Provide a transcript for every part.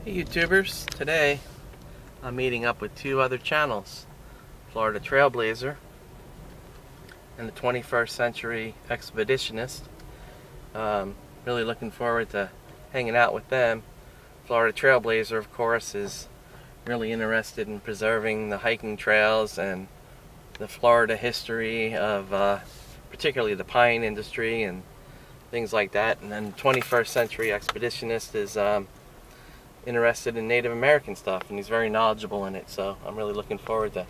Hey YouTubers, today I'm meeting up with two other channels, Florida Trailblazer and the 21st Century Expeditionist. Really looking forward to hanging out with them. Florida Trailblazer, of course, is really interested in preserving the hiking trails and the Florida history of particularly the pine industry and things like that. And then the 21st Century Expeditionist is interested in Native American stuff, and he's very knowledgeable in it, so I'm really looking forward to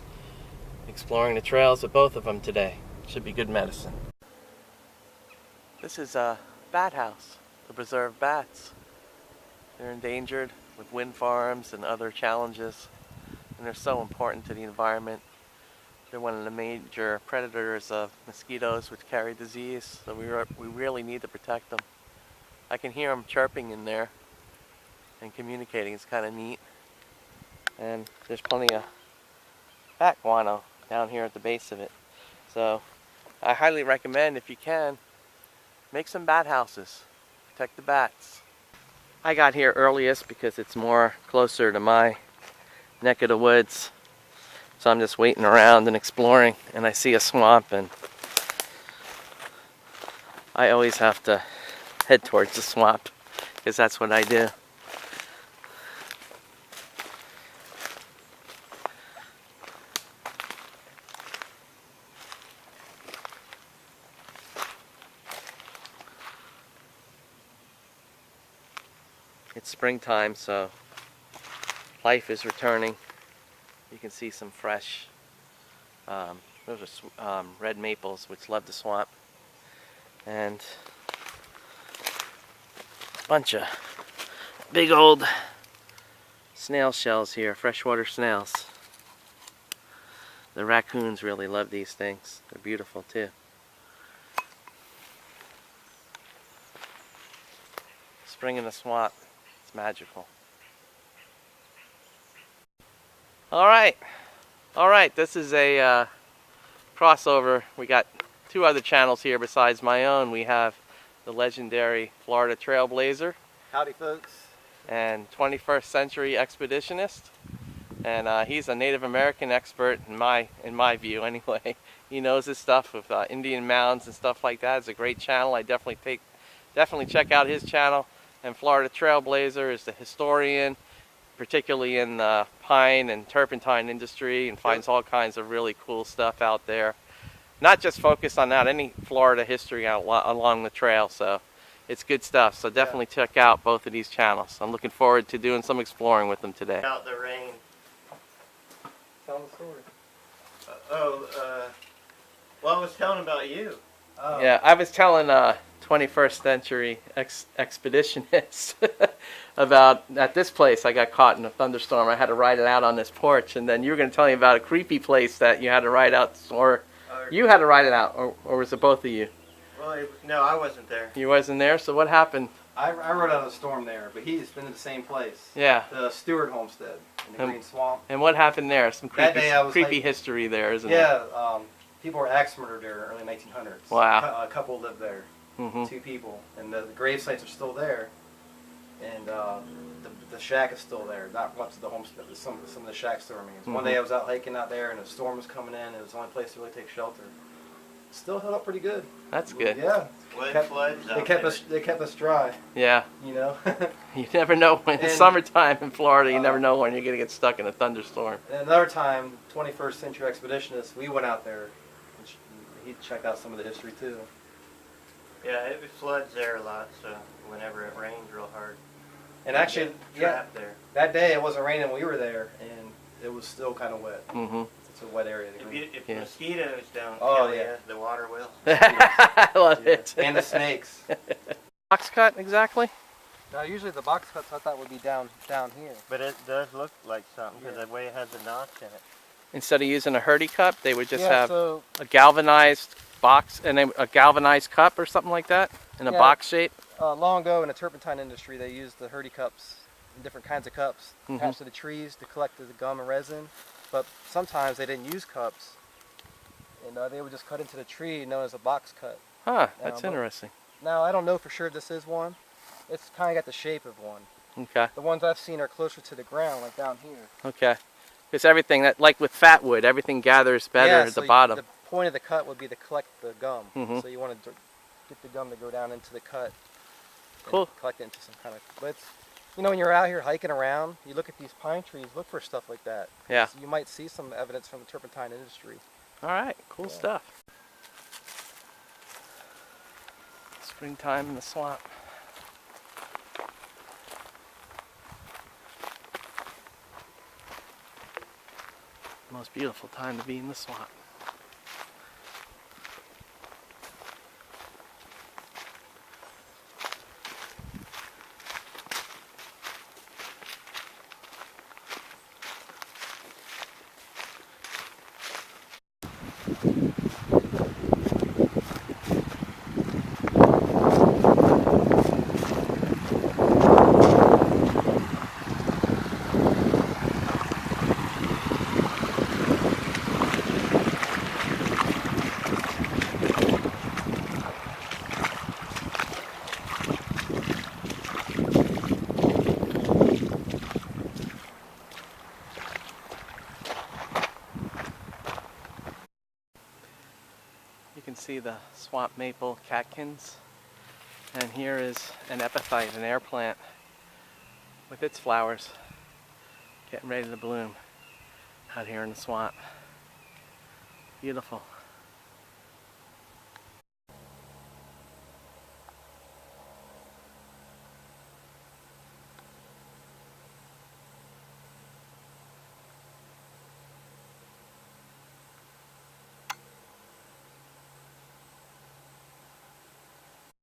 exploring the trails with both of them today. Should be good medicine. This is a bat house to preserve bats. They're endangered with wind farms and other challenges, and they're so important to the environment. They're one of the major predators of mosquitoes, which carry disease, so we really need to protect them. I can hear them chirping in there and communicating. It's kind of neat. And there's plenty of bat guano down here at the base of it. So I highly recommend, if you can, make some bat houses. Protect the bats. I got here earliest because it's more closer to my neck of the woods. So I'm just waiting around and exploring, and I see a swamp, and I always have to head towards the swamp because that's what I do. It's springtime, so life is returning. You can see some fresh, those are red maples, which love the swamp, and a bunch of big old snail shells here, freshwater snails. The raccoons really love these things. They're beautiful too. Spring in the swamp. Magical. All right, this is a crossover. We got two other channels here besides my own. We have the legendary Florida Trailblazer. Howdy folks. And 21st Century Expeditionist. And he's a Native American expert in my view anyway. He knows his stuff with Indian mounds and stuff like that. It's a great channel. I definitely check out his channel. And Florida Trailblazer is the historian, particularly in the pine and turpentine industry, and finds all kinds of really cool stuff out there. Not just focused on that, any Florida history out along the trail, so it's good stuff. So definitely check out both of these channels. I'm looking forward to doing some exploring with them today. Out the rain. Tell the story. Well, I was telling about you. Oh. Yeah, I was telling 21st Century Expeditionist about, at this place I got caught in a thunderstorm. I had to ride it out on this porch, and then you were going to tell me about a creepy place that you had to ride out, or you had to ride it out, or was it both of you? Well, no, I wasn't there. You wasn't there, so what happened? I rode out of the storm there, but he's been in the same place. Yeah. The Stewart Homestead in the Green Swamp. And what happened there? Some creepy history there, isn't it? Yeah, people were axe murdered there in the early 1900s. Wow. A couple lived there. Mm-hmm. Two people, and the grave sites are still there, and the shack is still there. Not much of the homestead, but some of the shack still remains. Mm-hmm. One day I was out hiking out there, and a storm was coming in. It was the only place to really take shelter. Still held up pretty good. That's good. Yeah. They kept us dry. Yeah. You know. You never know when it's summertime in Florida. You never know when you're gonna get stuck in a thunderstorm. And another time, 21st Century Expeditionist, we went out there, and he checked out some of the history too. Yeah, it floods there a lot, so whenever it rains real hard. And actually, trapped there. That day it wasn't raining when we were there, and it was still kind of wet. Mm-hmm. It's a wet area. If mosquitoes don't kill you, the water will. I love it. And the snakes. Box cut, exactly? Usually the box cuts I thought would be down here. But it does look like something, because the way it has the notch in it. Instead of using a hurdy cup, they would just have a galvanized box, and then a galvanized cup or something like that in a box shape. Long ago in the turpentine industry, they used the hurdy cups, different kinds of cups, attached to the trees to collect the gum and resin. But sometimes they didn't use cups, and they would just cut into the tree, known as a box cut. Huh, that's interesting. Now I don't know for sure this is one. It's kind of got the shape of one. Okay. The ones I've seen are closer to the ground, like down here. Okay. Because everything that, like with fat wood, everything gathers better Yeah, at so the bottom. the point of the cut would be to collect the gum. Mhm. So you want to get the gum to go down into the cut. Cool. And collect it into some kind of. But it's, you know, when you're out here hiking around, you look at these pine trees, look for stuff like that. Yeah. You might see some evidence from the turpentine industry. All right. Cool Yeah. stuff. Springtime in the swamp. Most beautiful time to be in the swamp. You can see the swamp maple catkins, and here is an epiphyte, an air plant, with its flowers getting ready to bloom out here in the swamp. Beautiful.